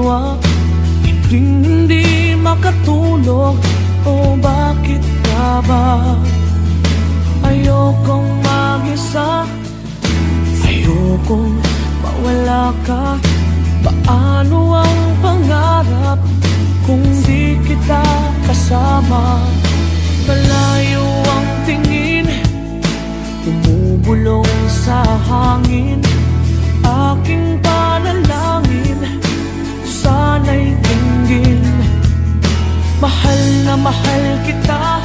ginawa, hindi makatulog. O bakit ka ba? Ayokong mag-isa, ayokong mawala ka. Paano ang pangarap kung di kita kasama? Malayo ang tingin, bumubulong sa hangin. Aking panalangin, sana'y tinggin. Mahal na mahal kita,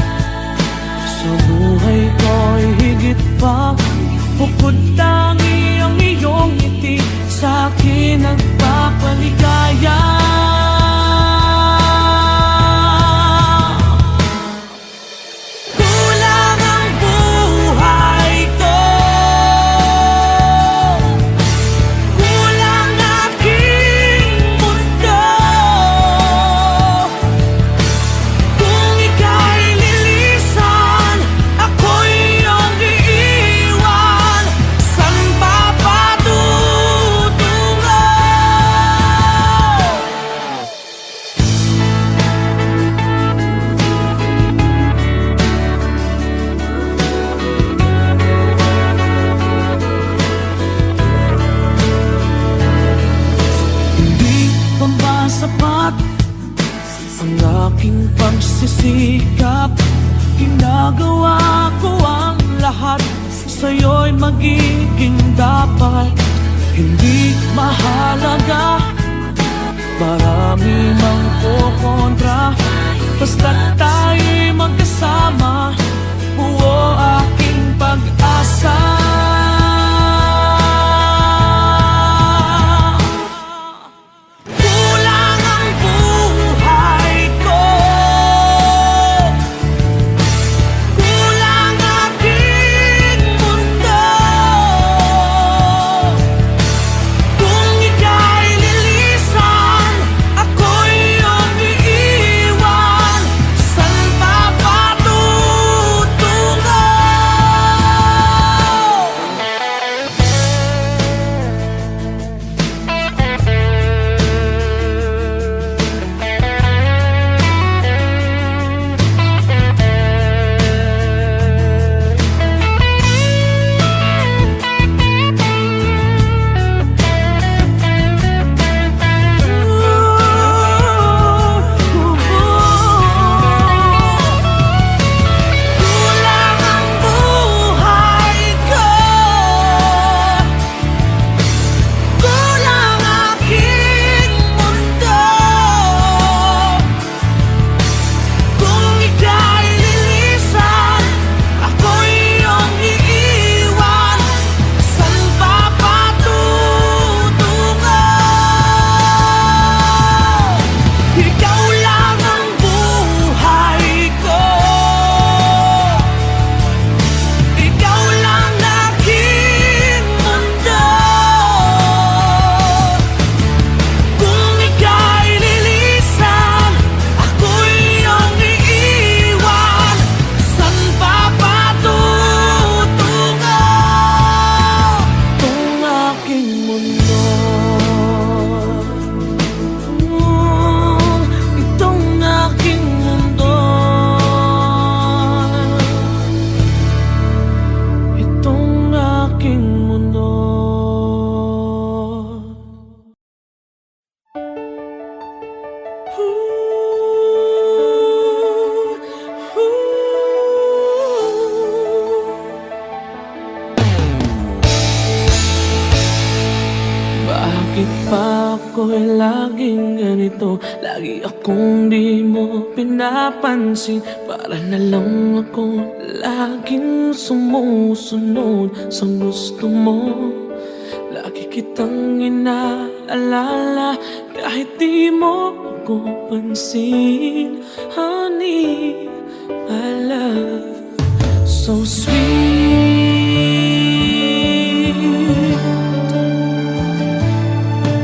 sa buhay ko'y higit pa. Bukod tangi ang iyong ngiti, sa'kin nagpapaligaya. Kulang ang buhay ko, kulang aking mundo. Kung ika'y lilisan, ako'y iyong iiwan. San pa patutungo? Hindi pa ba sapat ang aking pagsisikap? Ginagawa ko ang lahat, sa'yo'y magiging dapat. Hindi mahalaga, marami mang kukontra. Basta't tayo'y magkasama, buo aking pag-asa. Kulang ang buhay ko, kulang aking mundo. Kung ika'y lilisan, ako'y iyong iiwan. San pa patutungo? Kulang ang buhay ko, kulang aking mundo. Kung ika'y lilisan, ako'y iyong iiwan. San pa patutungo? Ikaw lang ang buhay ko, ikaw lang aking mundo. Kung ika'y lilisan, ako'y iyong iiwan. San pa patutungo? Itong aking mundo, itong aking mundo, itong aking mundo. Bakit pa ako'y laging ganito? Lagi akong di mo pinapansin. Para na lang ako laging sumusunod sa gusto mo. Lagi kitang inaalala kahit di mo ako pansin. Honey, my love, so sweet.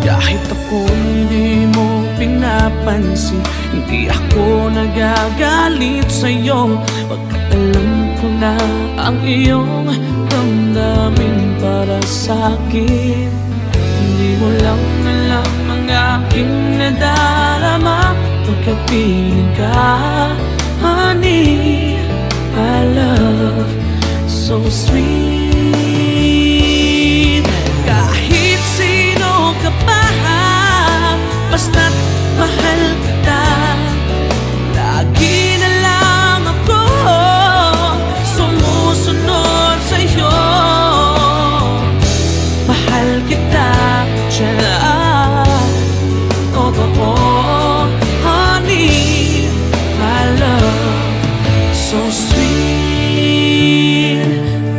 Kahit ako'y di mo pinapansin, hindi ako nagagalit sa'yo. Pagkat alam ko na ang iyong damdamin para sa'kin. Hindi mo lang alam ang ang aking nadarama pagkapiling ka. Honey, my love, so sweet. Kahit sino ka pa, basta't mahal kita. Lagi na lang ako sumusunod sa'yo. Mahal kita, tiyan, totoo. Honey, my love, so sweet.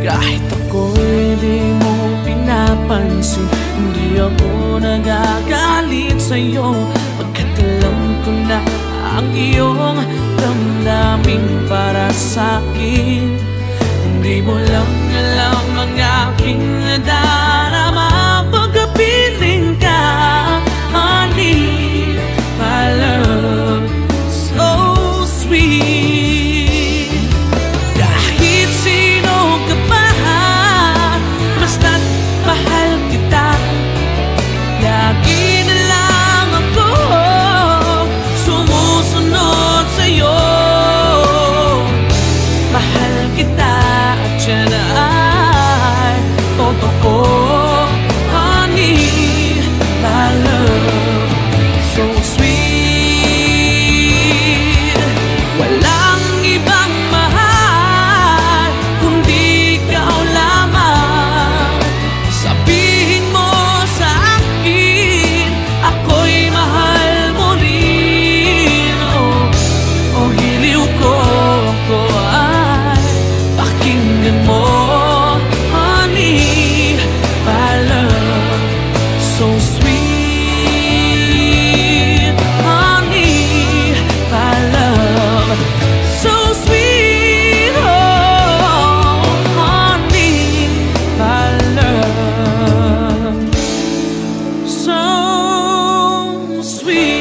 Kahit ako'y di mo pinapansin, hindi ako nagagalit sa'yo, pagkat alam ko na ang iyong damdamin para sa'kin. Hindi mo lang alam ang aking nadarama pagkapiling ka. Honey, my love, so sweet. Kahit sino ka pa, basta't mahal kita. Lagi na lang ako sumusunod sa'yo. Mahal kita at yan ay totoo. Honey, my love, so sweet. Walang ibang mahal kundi ikaw lamang. Sabihin mo sa akin, ako'y mahal mo rin. Oh, giliw ko, ako ay pakinggan mo. Honey, my love, so sweet. Honey, my love, so sweet. Oh, honey, my love, so sweet.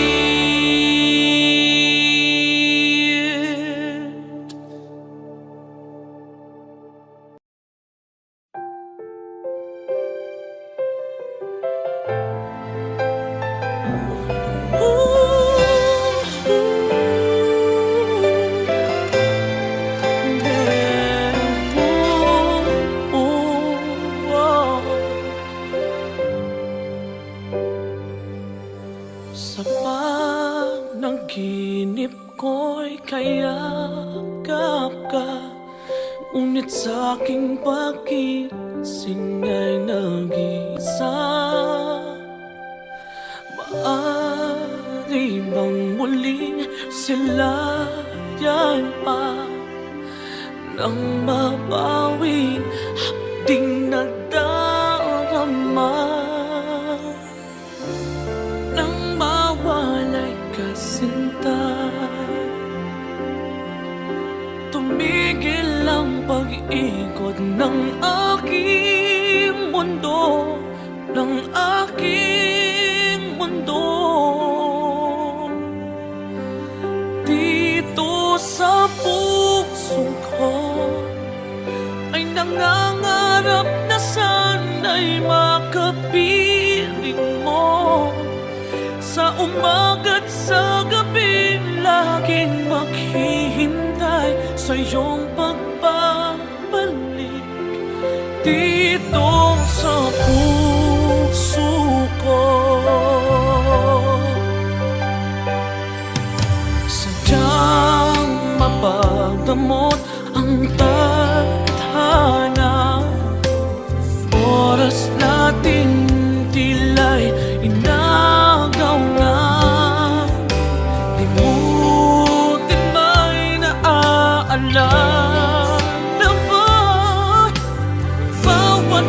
Sa panaginip ko'y kayakap ka, ngunit sa aking pagising ay nag-isa. Maaari bang muling silayan pa nang mabawi hapding nadarama? Nang mawalay ka, sinta, tumigil ang pag-ikot ng aking mundo, ng aking mundo. Dito sa puso ko ay nangangarap na sana'y makapiling mo. Sa umaga't sa gabi, laging maghihintay sa iyong pagbabalik. Dito sa puso ko, sadyang mapagdamot ang tadhana. Oras natin tila'y inagaw na. Limutin ba'y naaalala na ba bawat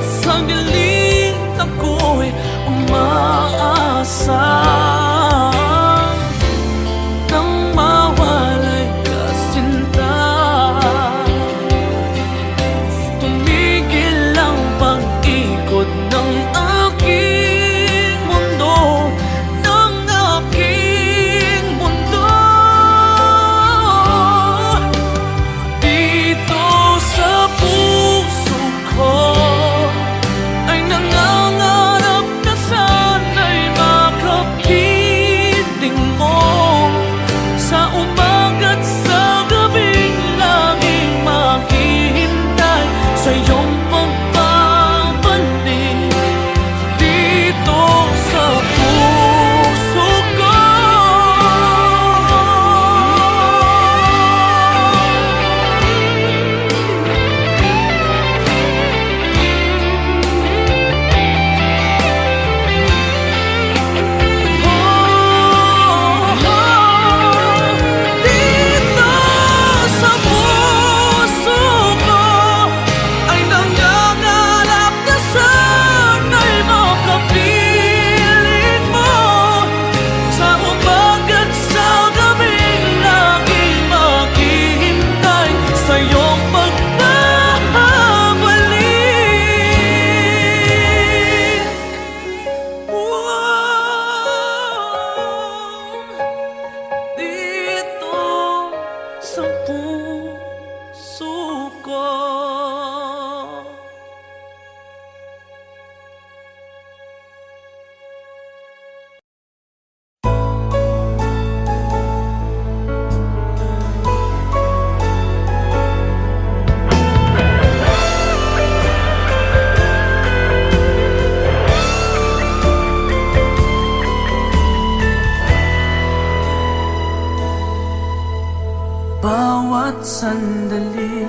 bawat sandali,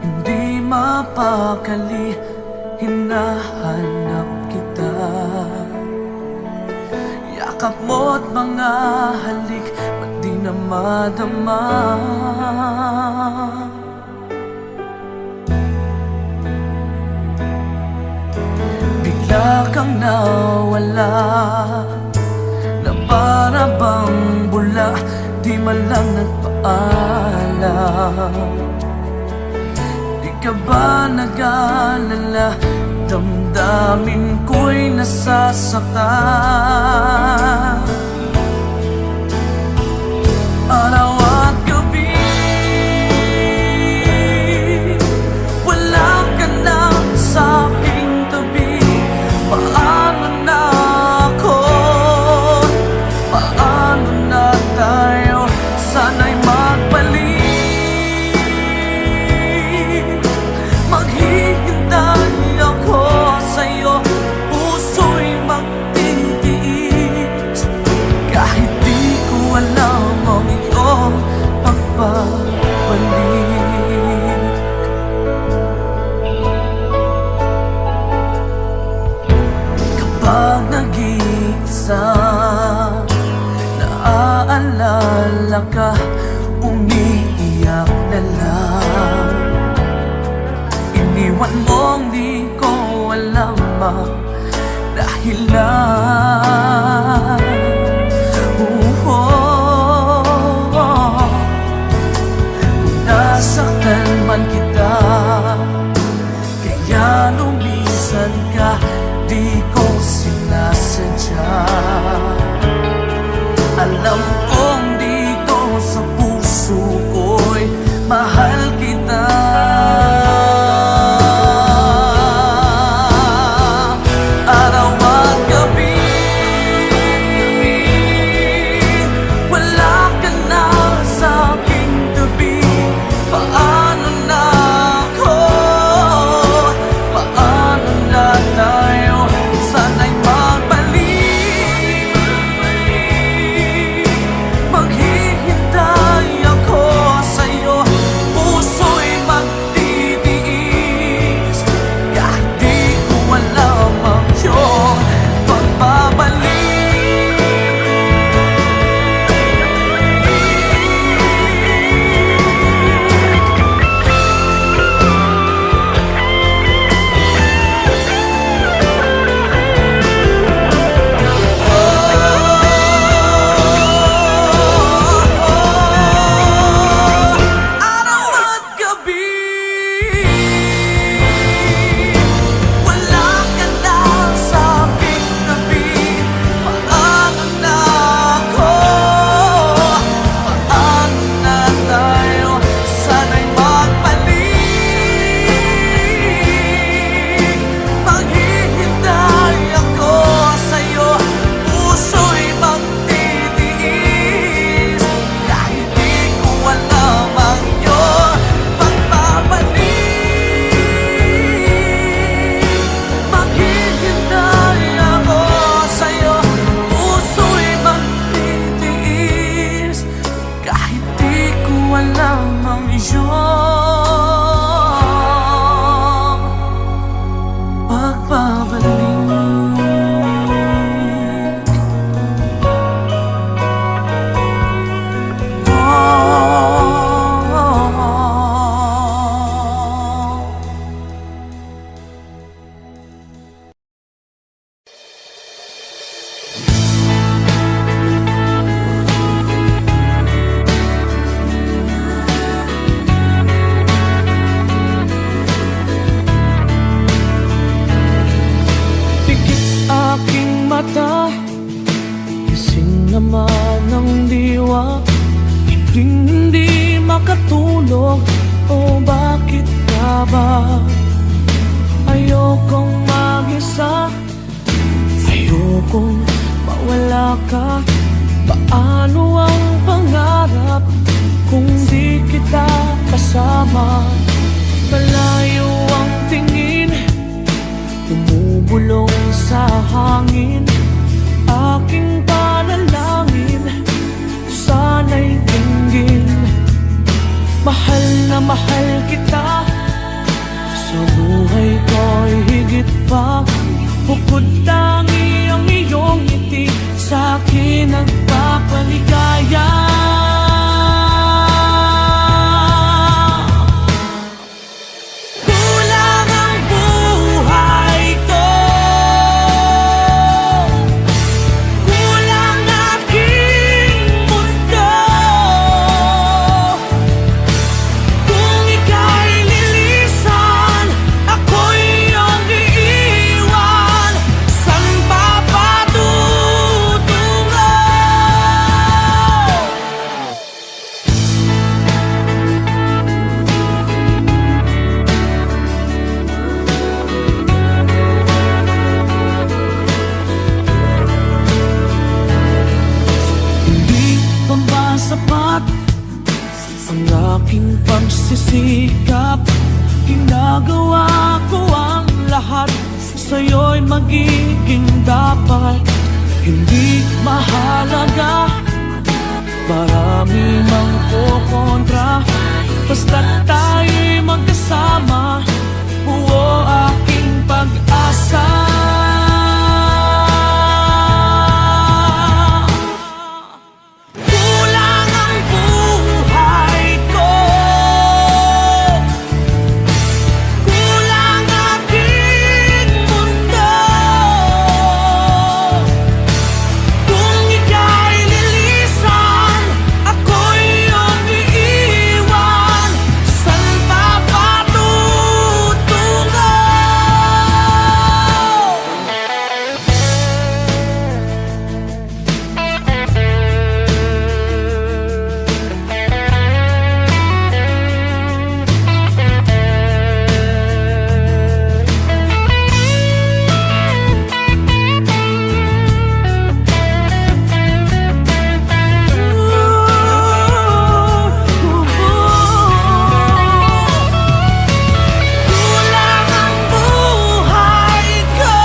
hindi mapakali, hinahanap kita. Yakap mo't mga halik, ba't di na madama? Bigla kang nawala, na para bang bula, di man lang nagpaalam. Di ka ba nag-alala, damdamin ko'y nasasaktan. Araw at gabi, wala ka na sa aking tabi. Paano na ako? Paano na tayo? Sana'y magbalik. Maghihintay ako sa'yo, puso'y magtitiis. Kahit di ko alam ang iyong pagbabalik. Kapag nag-iisa, naaalala ka, umiiyak na lang. Iniwan mong di ko alam ang dahilan. Kung nasaktan man kita, kaya lumisan ka, di ko sinasadya. Alam kong dito sa puso ko'y mahal kita. Araw at gabi, wala ka na sa aking tabi. Paano na ako? Paano na tayo? Sana'y magbalik. Maghihintay ako sa'yo, puso'y magtitiis. Kahit di ko alam ang iyong pagbabalik. Araw at gabi, wala ka na sa aking tabi. Paano na ako? Paano na tayo? Sana'y magbalik. Maghihintay ako sa'yo, puso'y magtitiis. Kahit di ko alam ang iyong pagbabalik. Maghihintay ako sa'yo, puso'y magtitiis. Kahit di ko alam ang iyong pagbabalik. Pikit aking mata, gising naman ang diwa. Hindi makatulog, o bakit ka ba? Ayokong mag-isa, ayokong mawala ka. Paano ang pangarap kung di kita kasama? Malayo ang tingin, bumubulong sa hangin. Aking panalangin, sana'y dinggin sapat ang aking pagsisikap. Ginagawa ko ang lahat, sa'yo'y magiging dapat. Hindi mahalaga, marami mang kukontra, basta't tayo'y magkasama, buo aking pag-asa. Kulang ang buhay ko, kulang aking mundo. Kung ika'y lilisan, ako'y iyong iiwan. Saan pa patutungo? Kulang ang buhay ko,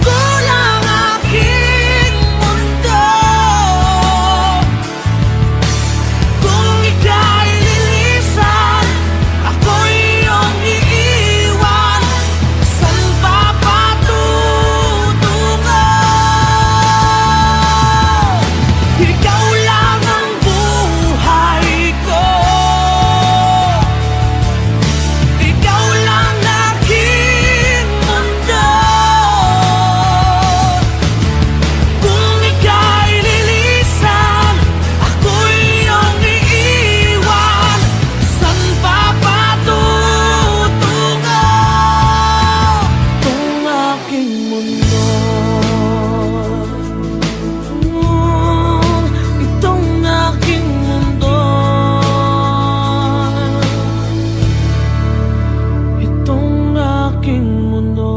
kulang aking mundo. Kung ika'y lilisan, ako'y iyong iiwan. Saan pa patutungo? Ikaw lang ang buhay ko, ikaw lang aking mundo. Kung ika'y lilisan, ako'y iyong iiwan. Saan pa patutungo? Itong aking mundo, itong aking mundo, itong aking mundo.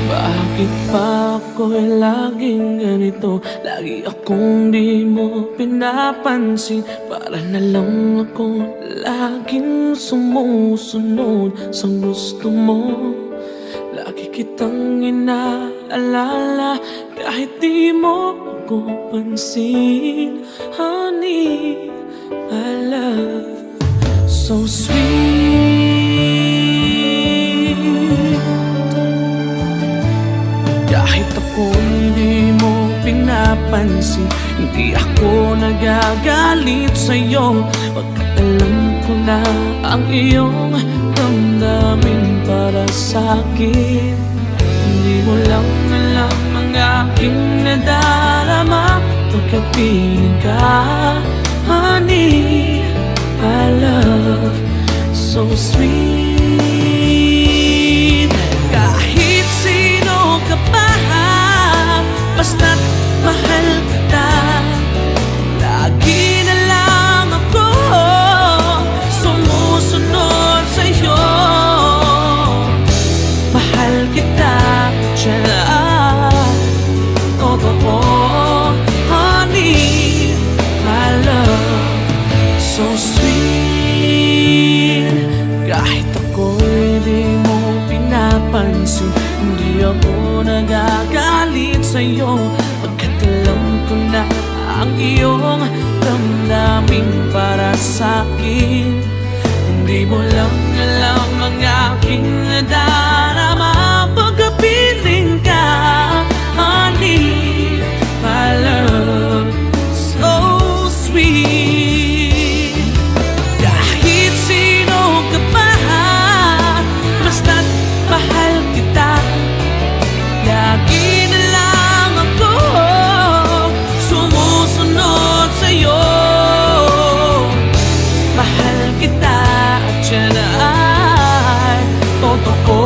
Bakit pa ako'y laging ganito? Lagi akong di mo pinapansin. Para na lang ako laging sumusunod sa gusto mo. Lagi kitang inaalala kahit di mo ako pansin. Honey, my love, so sweet. Kahit ako'y di mo pinapansin, hindi ako nagagalit sa'yo. Pagkat alam ko na ang iyong damdamin para sa'kin. Hindi mo lang alam ang aking nadarama pagkapiling ka. Honey, my love, so sweet. Kahit sino ka pa, basta't mahal kita. Lagi na lang ako sumusunod sa'yo. Mahal kita, tiyan, totoo. Honey, my love, so sweet. Kahit ako'y di mo pinapansin, hindi ako nagagalit sa'yo. Pagkat alam ko na ang iyong damdamin para sa'kin. Hindi mo lang alam ang aking nadarama pagkapiling ka. Honey, my love, so sweet. Kahit sino ka pa, basta't mahal kita. Lagi na lang ako sumusunod sa'yo. Mahal kita at yan ay totoo.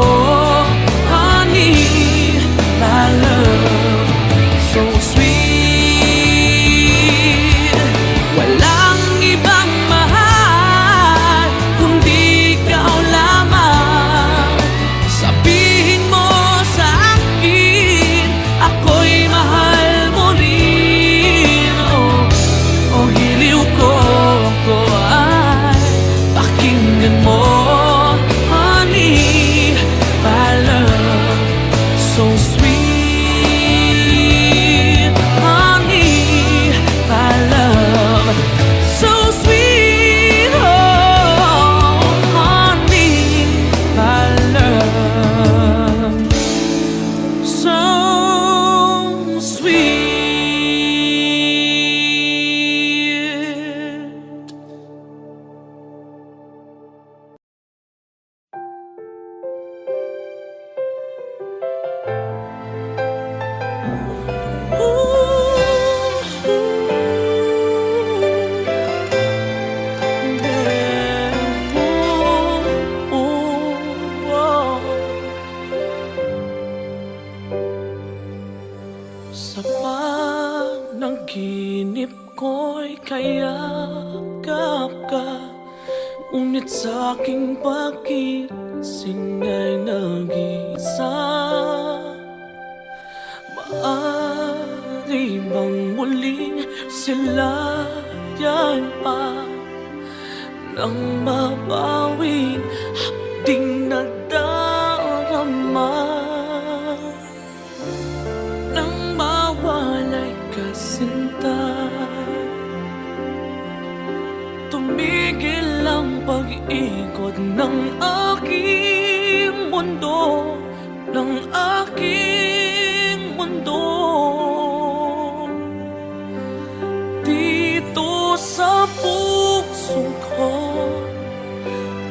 Sa panaginip ko'y kayakap ka, ngunit sa'king pagising ay nag-iisa. Maaari bang muling silayan pa nang mabawing hapding nadarama? Nang mawalay ka, sinta, tumigil ang pag-ikot ng aking mundo, ng aking mundo. Dito sa puso ko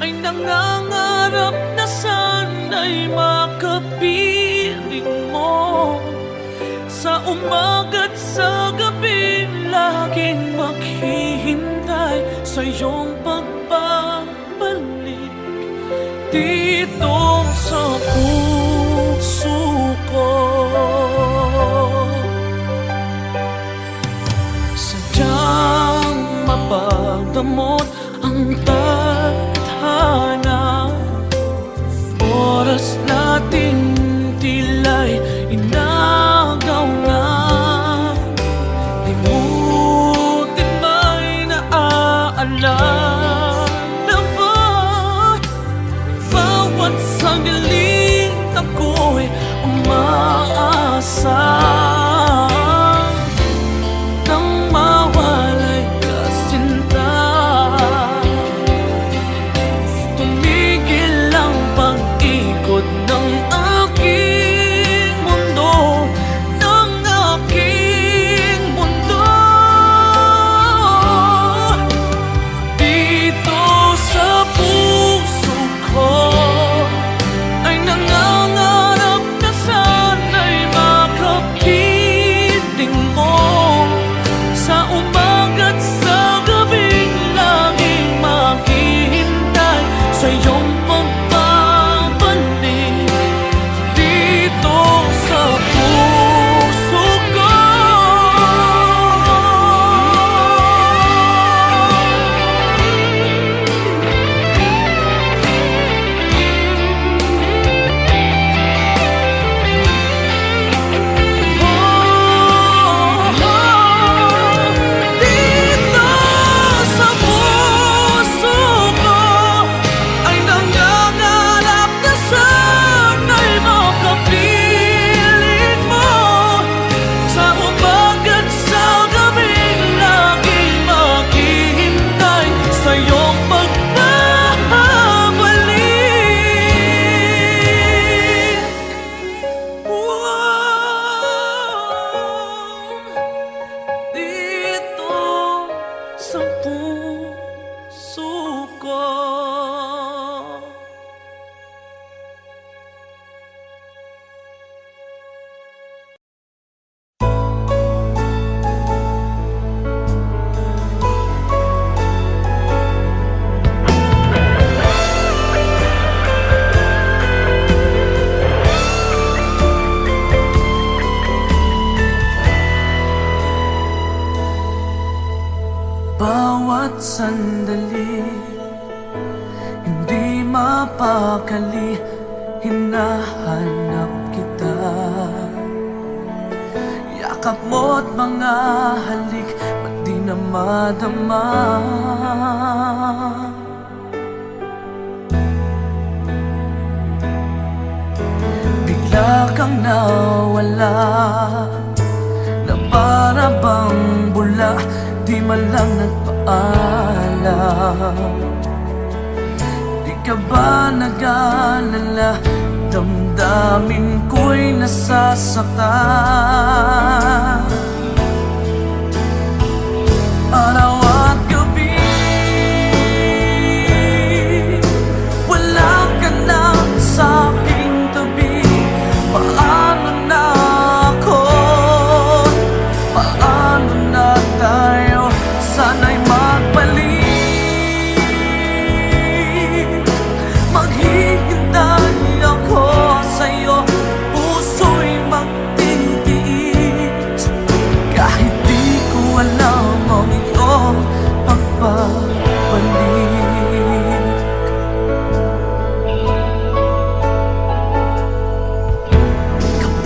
ay nangangarap na sana'y makapiling mo. Sa umaga't sa gabi, laging maghihintay sa iyong pagbabalik. Dito sa puso ko, sadyang mapagdamot ang tadhana. Oras natin tila'y inagaw na. Limutin ba'y naaalala ba? Bawat sandaling ako'y umaasa. Nang mawalay ka, sinta, tumigil ang pag-ikot ng aking mundo, ng aking mundo. Dito sa puso ko ay nangangarap na sana'y makapiling mo. Sa umaga't sa gabing laging maghihintay sa iyong pagbabalik. Dito sa puso ko, dito sa puso ko ay nangangarap na sana'y makapiling mo. Sa umaga't sa gabing laging maghihintay sa iyong pagbabalik. Dito sa puso ko. Bawat sandali, hindi mapakali, hinahanap kita. Yakap mo't mga halik, ba't di na madama? Bigla kang nawala, na para bang bula, di man lang nagpaalam. Di ka ba nag-alala, damdamin ko'y nasasaktan. Araw at gabi, wala ka na sa'king tabi. Paano na ako? Paano na tayo? Sana'y magbalik. Maghihintay ako sa'yo, puso'y magtitiis.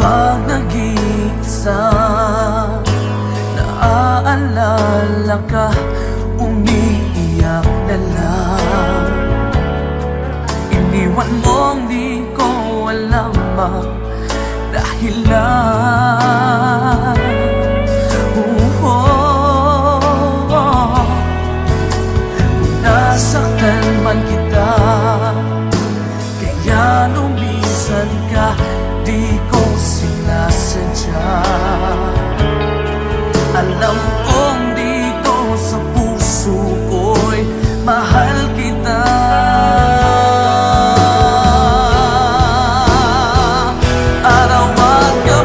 Kapag nag-iisa, naaalala ka, umiiyak na lang. Iniwan mong di ko alam ang dahilan. Kung nasaktan man kita, kaya lumisan ka, di ko sinasadya. Alam kong dito sa puso ko'y mahal kita. Araw at gabi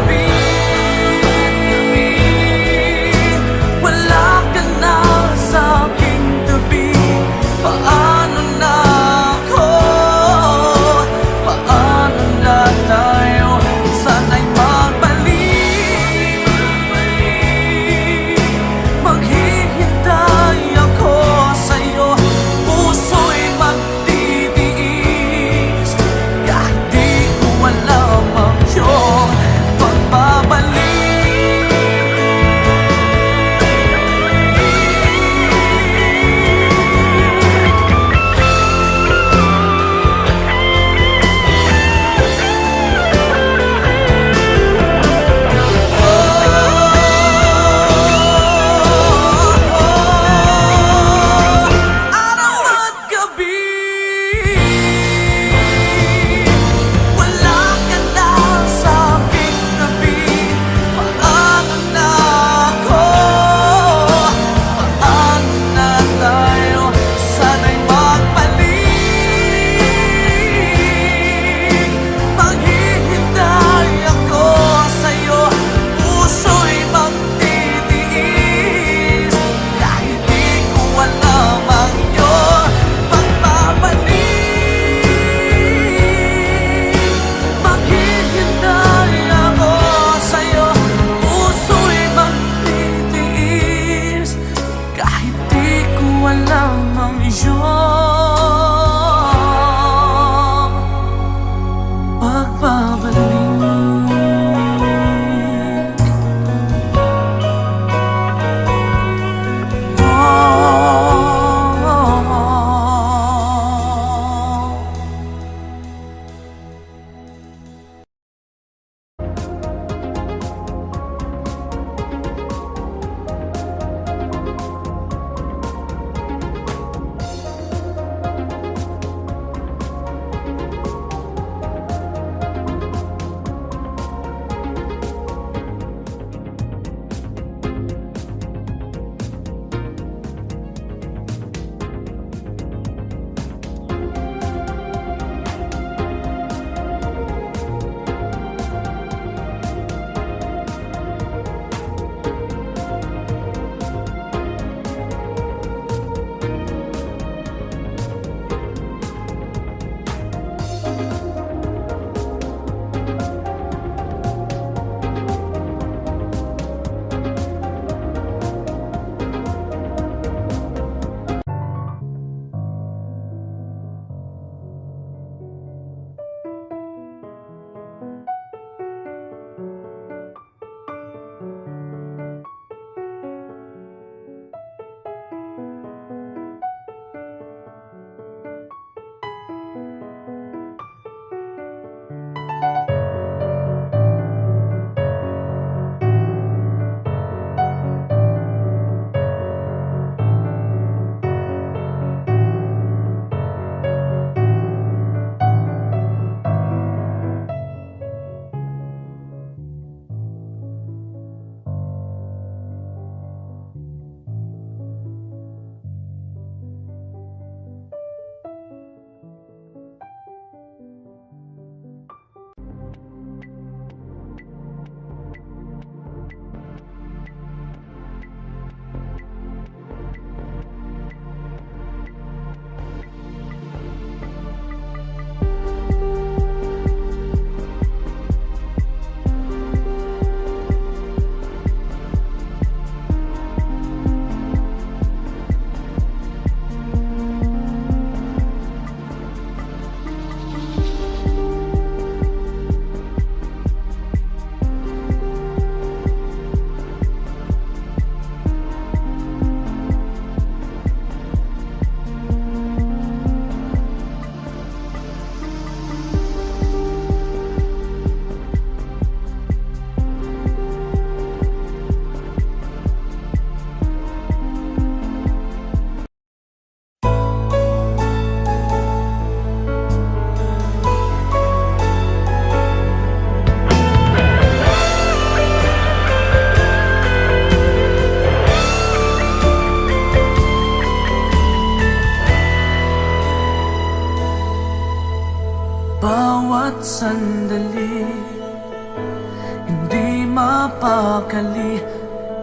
mapakali,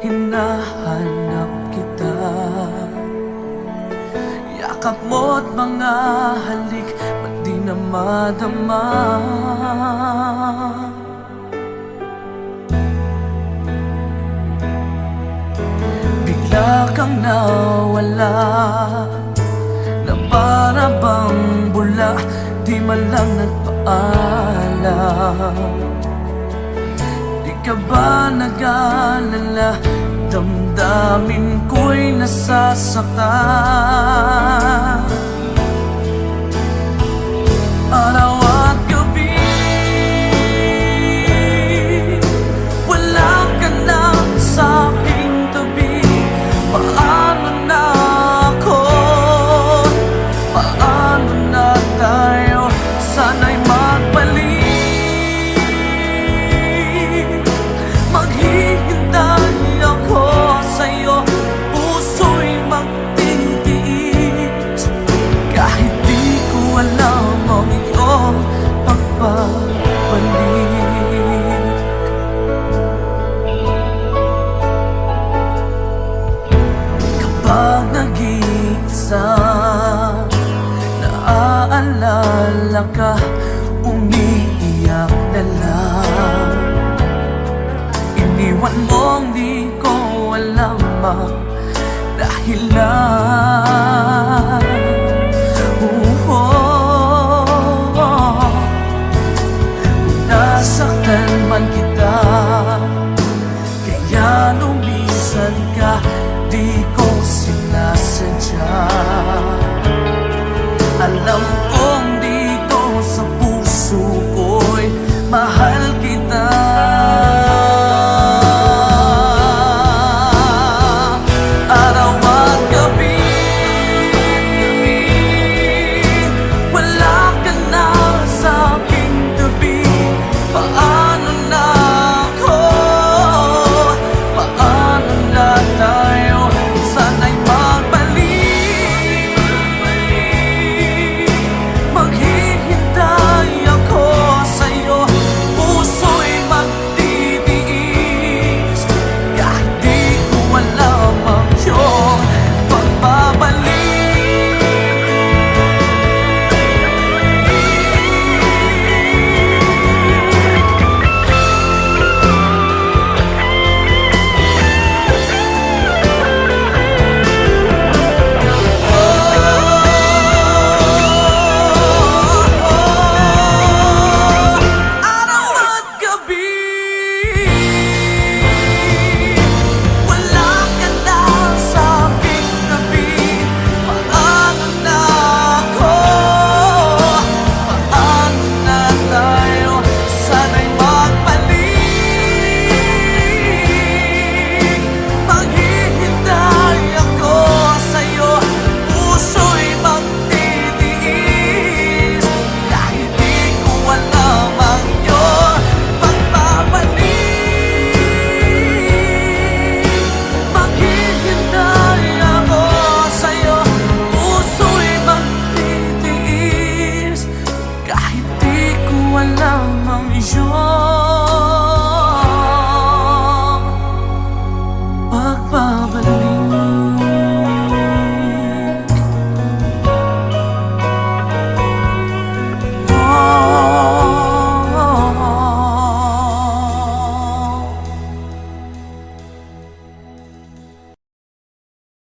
hinahanap kita. Yakap mo't mga halik, ba't di na madama? Bigla kang nawala, na para bang bula, di man lang nagpaalam. Di ka ba nag-alala, damdamin ko'y nasasaktan? Araw